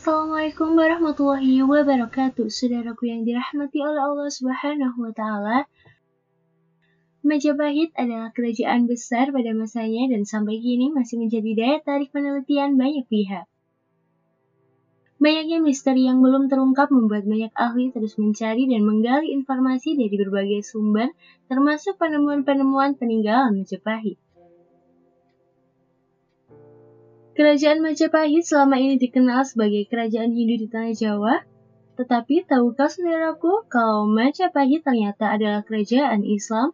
Assalamualaikum warahmatullahi wabarakatuh. Saudaraku yang dirahmati oleh Allah Subhanahu wa Ta'ala, Majapahit adalah kerajaan besar pada masanya dan sampai kini masih menjadi daya tarik penelitian banyak pihak. Banyaknya misteri yang belum terungkap membuat banyak ahli terus mencari dan menggali informasi dari berbagai sumber, termasuk penemuan-penemuan peninggalan Majapahit. Kerajaan Majapahit selama ini dikenal sebagai kerajaan Hindu di tanah Jawa, tetapi tahukah saudaraku kalau Majapahit ternyata adalah kerajaan Islam?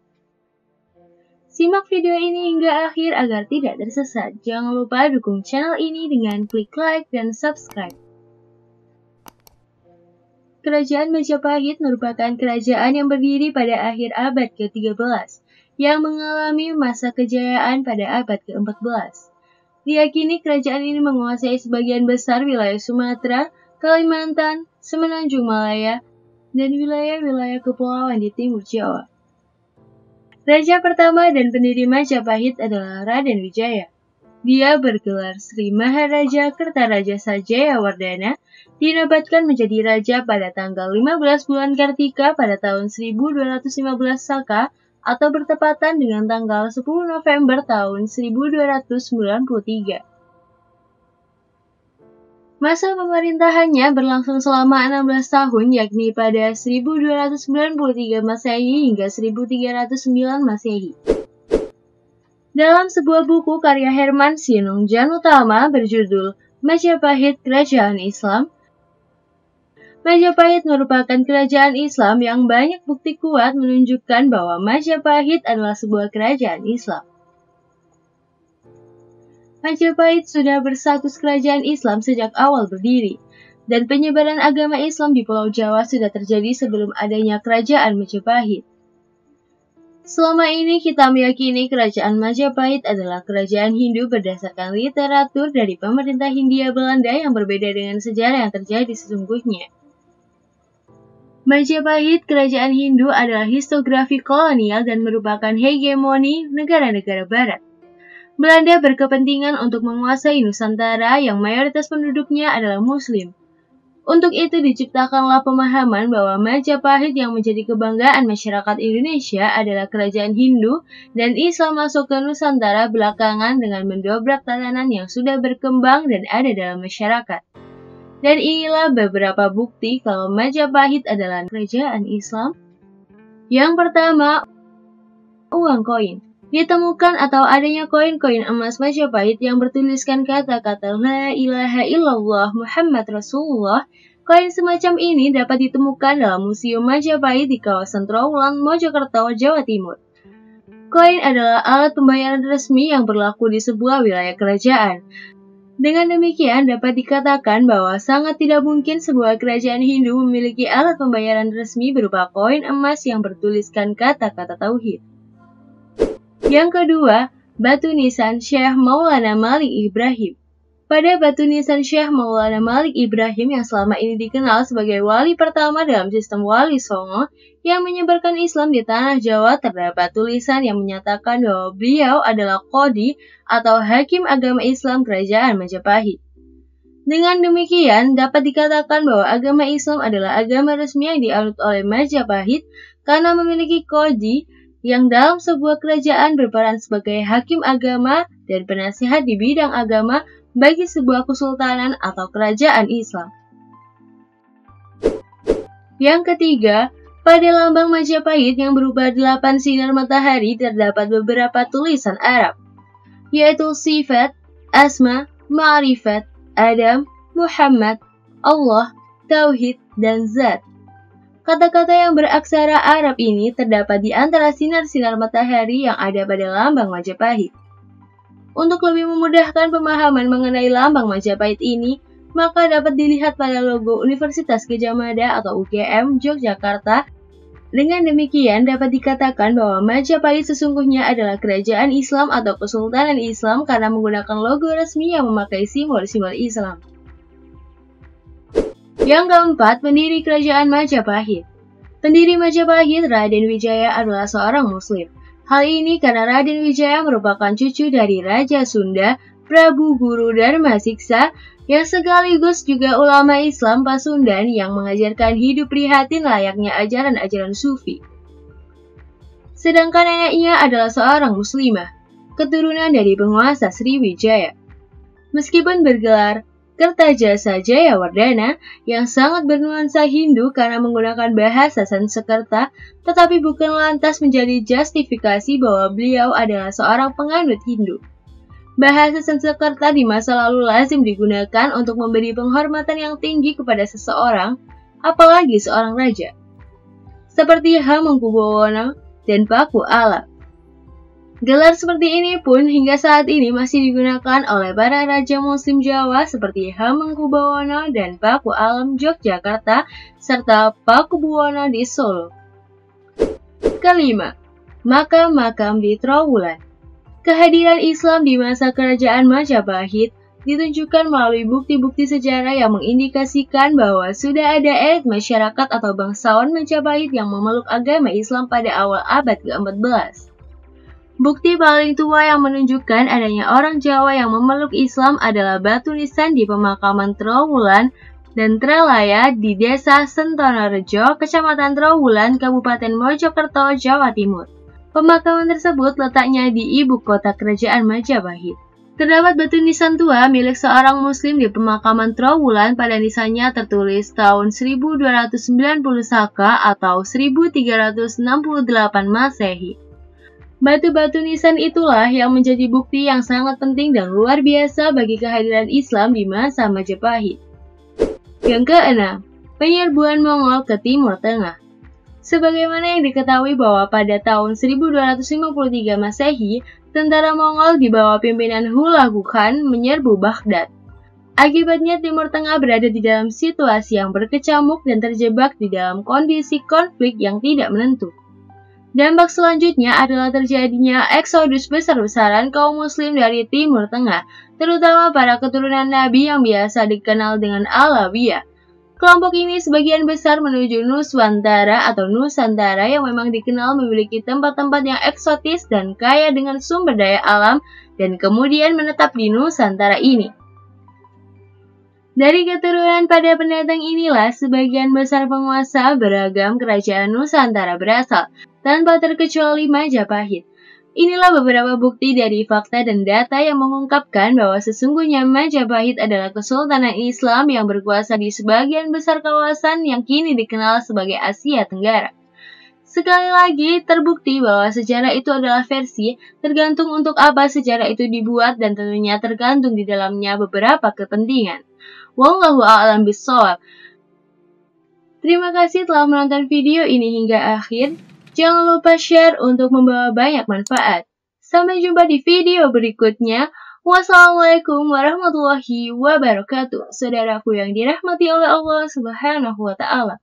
Simak video ini hingga akhir agar tidak tersesat. Jangan lupa dukung channel ini dengan klik like dan subscribe. Kerajaan Majapahit merupakan kerajaan yang berdiri pada akhir abad ke-13, yang mengalami masa kejayaan pada abad ke-14. Diyakini kerajaan ini menguasai sebagian besar wilayah Sumatera, Kalimantan, Semenanjung Malaya, dan wilayah-wilayah kepulauan di timur Jawa. Raja pertama dan pendiri Majapahit adalah Raden Wijaya. Dia bergelar Sri Maharaja Kertaraja Sajayawardana, dinobatkan menjadi raja pada tanggal 15 bulan Kartika pada tahun 1215 Saka, atau bertepatan dengan tanggal 10 November tahun 1293. Masa pemerintahannya berlangsung selama 16 tahun, yakni pada 1293 Masehi hingga 1309 Masehi. Dalam sebuah buku karya Herman Sinongjanutama berjudul Majapahit Kerajaan Islam, Majapahit merupakan kerajaan Islam yang banyak bukti kuat menunjukkan bahwa Majapahit adalah sebuah kerajaan Islam. Majapahit sudah berstatus kerajaan Islam sejak awal berdiri, dan penyebaran agama Islam di Pulau Jawa sudah terjadi sebelum adanya kerajaan Majapahit. Selama ini kita meyakini kerajaan Majapahit adalah kerajaan Hindu berdasarkan literatur dari pemerintah Hindia Belanda yang berbeda dengan sejarah yang terjadi sesungguhnya. Majapahit, kerajaan Hindu, adalah historiografi kolonial dan merupakan hegemoni negara-negara barat. Belanda berkepentingan untuk menguasai Nusantara yang mayoritas penduduknya adalah Muslim. Untuk itu diciptakanlah pemahaman bahwa Majapahit yang menjadi kebanggaan masyarakat Indonesia adalah kerajaan Hindu dan Islam masuk ke Nusantara belakangan dengan mendobrak tatanan yang sudah berkembang dan ada dalam masyarakat. Dan inilah beberapa bukti kalau Majapahit adalah kerajaan Islam. Yang pertama, uang koin. Ditemukan atau adanya koin-koin emas Majapahit yang bertuliskan kata-kata La ilaha illallah Muhammad Rasulullah. Koin semacam ini dapat ditemukan dalam Museum Majapahit di kawasan Trawulan, Mojokerto, Jawa Timur. Koin adalah alat pembayaran resmi yang berlaku di sebuah wilayah kerajaan. Dengan demikian dapat dikatakan bahwa sangat tidak mungkin sebuah kerajaan Hindu memiliki alat pembayaran resmi berupa koin emas yang bertuliskan kata-kata tauhid. Yang kedua, batu nisan Syekh Maulana Malik Ibrahim. Pada batu nisan Syekh Maulana Malik Ibrahim yang selama ini dikenal sebagai wali pertama dalam sistem Wali Songo yang menyebarkan Islam di tanah Jawa, terdapat tulisan yang menyatakan bahwa beliau adalah qadi atau hakim agama Islam kerajaan Majapahit. Dengan demikian, dapat dikatakan bahwa agama Islam adalah agama resmi yang dianut oleh Majapahit karena memiliki qadi yang dalam sebuah kerajaan berperan sebagai hakim agama dan penasihat di bidang agama bagi sebuah kesultanan atau kerajaan Islam. Yang ketiga, pada lambang Majapahit yang berupa 8 sinar matahari terdapat beberapa tulisan Arab, yaitu sifat, asma, ma'rifat, Adam, Muhammad, Allah, Tauhid, dan Zat. Kata-kata yang beraksara Arab ini terdapat di antara sinar-sinar matahari yang ada pada lambang Majapahit. Untuk lebih memudahkan pemahaman mengenai lambang Majapahit ini, maka dapat dilihat pada logo Universitas Gadjah Mada atau UGM Yogyakarta. Dengan demikian dapat dikatakan bahwa Majapahit sesungguhnya adalah kerajaan Islam atau kesultanan Islam karena menggunakan logo resmi yang memakai simbol-simbol Islam. Yang keempat, pendiri kerajaan Majapahit. Pendiri Majapahit, Raden Wijaya, adalah seorang Muslim. Hal ini karena Raden Wijaya merupakan cucu dari Raja Sunda, Prabu Guru Dharma Siksa, yang sekaligus juga ulama Islam Pasundan yang mengajarkan hidup prihatin layaknya ajaran-ajaran sufi. Sedangkan neneknya adalah seorang muslimah, keturunan dari penguasa Sriwijaya. Meskipun bergelar Kertajasa Jayawardana yang sangat bernuansa Hindu karena menggunakan bahasa Sanskerta, tetapi bukan lantas menjadi justifikasi bahwa beliau adalah seorang penganut Hindu. Bahasa Sanskerta di masa lalu lazim digunakan untuk memberi penghormatan yang tinggi kepada seseorang, apalagi seorang raja, seperti Hamengkubuwono dan Paku Alam. Gelar seperti ini pun hingga saat ini masih digunakan oleh para raja muslim Jawa seperti Hamengkubuwono dan Paku Alam Yogyakarta serta Pakubuwono di Solo. Kelima, makam-makam di Trowulan. Kehadiran Islam di masa kerajaan Majapahit ditunjukkan melalui bukti-bukti sejarah yang mengindikasikan bahwa sudah ada elit masyarakat atau bangsawan Majapahit yang memeluk agama Islam pada awal abad ke-14. Bukti paling tua yang menunjukkan adanya orang Jawa yang memeluk Islam adalah batu nisan di pemakaman Trowulan dan Trelaya di Desa Sentonorejo, Kecamatan Trowulan, Kabupaten Mojokerto, Jawa Timur. Pemakaman tersebut letaknya di ibu kota kerajaan Majapahit. Terdapat batu nisan tua milik seorang muslim di pemakaman Trowulan. Pada nisannya tertulis tahun 1290 Saka atau 1368 Masehi. Batu-batu nisan itulah yang menjadi bukti yang sangat penting dan luar biasa bagi kehadiran Islam di masa Majapahit. Yang keenam, penyerbuan Mongol ke Timur Tengah. Sebagaimana yang diketahui bahwa pada tahun 1253 Masehi, tentara Mongol di bawah pimpinan Hulagu Khan menyerbu Baghdad. Akibatnya Timur Tengah berada di dalam situasi yang berkecamuk dan terjebak di dalam kondisi konflik yang tidak menentu. Dampak selanjutnya adalah terjadinya eksodus besar-besaran kaum muslim dari Timur Tengah, terutama para keturunan Nabi yang biasa dikenal dengan Alawiyah. Kelompok ini sebagian besar menuju Nuswantara atau Nusantara yang memang dikenal memiliki tempat-tempat yang eksotis dan kaya dengan sumber daya alam dan kemudian menetap di Nusantara ini. Dari keturunan pada pendatang inilah sebagian besar penguasa beragam kerajaan Nusantara berasal, tanpa terkecuali Majapahit. Inilah beberapa bukti dari fakta dan data yang mengungkapkan bahwa sesungguhnya Majapahit adalah kesultanan Islam yang berkuasa di sebagian besar kawasan yang kini dikenal sebagai Asia Tenggara. Sekali lagi, terbukti bahwa sejarah itu adalah versi, tergantung untuk apa sejarah itu dibuat dan tentunya tergantung di dalamnya beberapa kepentingan. Wallahu a'lam bishawab. Terima kasih telah menonton video ini hingga akhir. Jangan lupa share untuk membawa banyak manfaat. Sampai jumpa di video berikutnya. Wassalamualaikum warahmatullahi wabarakatuh. Saudaraku yang dirahmati oleh Allah Subhanahu wa Ta'ala.